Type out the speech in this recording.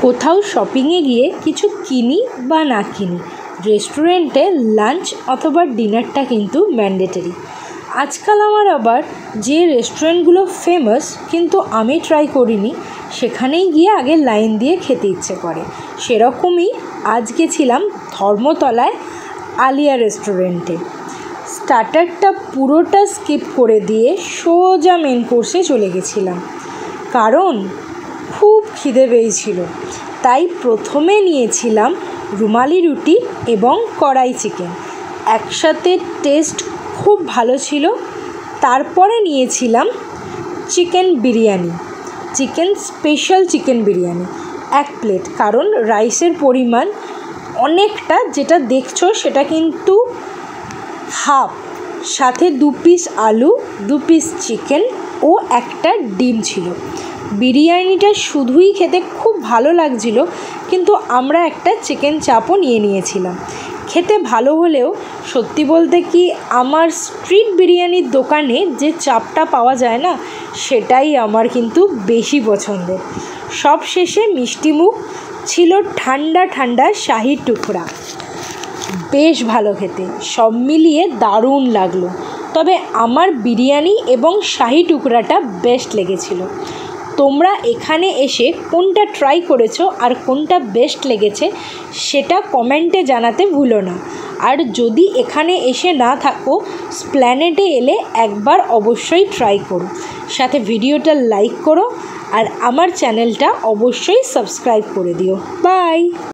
কোথাও শপিংয়ে গিয়ে কিছু কিনি বা না কিনি, রেস্টুরেন্টে লাঞ্চ অথবা ডিনারটা কিন্তু ম্যান্ডেটরি। আজকাল আমার আবার যে রেস্টুরেন্টগুলো ফেমাস কিন্তু আমি ট্রাই করিনি, সেখানেই গিয়ে আগে লাইন দিয়ে খেতে ইচ্ছে করে। সেরকমই আজ গেছিলাম ধর্মতলায় আলিয়া রেস্টুরেন্টে। স্টার্টারটা পুরোটা স্কিপ করে দিয়ে সোজা মেন কোর্সে চলে গেছিলাম, কারণ খুব খিদে পেয়েছিল। তাই প্রথমে নিয়েছিলাম রুমালি রুটি এবং কড়াই চিকেন, একসাথে টেস্ট খুব ভালো ছিল। তারপরে নিয়েছিলাম chicken biryani, special chicken biryani 1 plate, কারণ রাইসের পরিমাণ অনেকটা, যেটা দেখছো সেটা কিন্তু হাফ, সাথে 2 পিস আলু, 2 পিস চিকেন ও একটা ডিম ছিল। বিরিয়ানিটা শুধুই খেতে খুব ভালো লাগছিল, কিন্তু আমরা একটা চিকেন চাপও নিয়েছিলাম। খেতে ভালো হলেও সত্যি বলতে কি, আমার স্ট্রিট বিরিয়ানির দোকানে যে চাপটা পাওয়া যায় না, সেটাই আমার কিন্তু বেশি পছন্দের। সব শেষে মিষ্টিমুখ ছিল ঠান্ডা ঠান্ডা শাহি টুকরা, বেশ ভালো খেতে, সব মিলিয়ে দারুণ লাগলো। তবে আমার বিরিয়ানি এবং শাহি টুকরাটা বেস্ট লেগেছিল। তোমরা এখানে এসে কোনটা ট্রাই করেছো আর কোনটা বেস্ট লেগেছে সেটা কমেন্টে জানাতে ভুলো না। আর যদি এখানে এসে না থাকো, স্প্ল্যানেডে এলে একবার অবশ্যই ট্রাই করো, সাথে ভিডিওটা লাইক করো আর আমার চ্যানেলটা অবশ্যই সাবস্ক্রাইব করে দিও। বাই।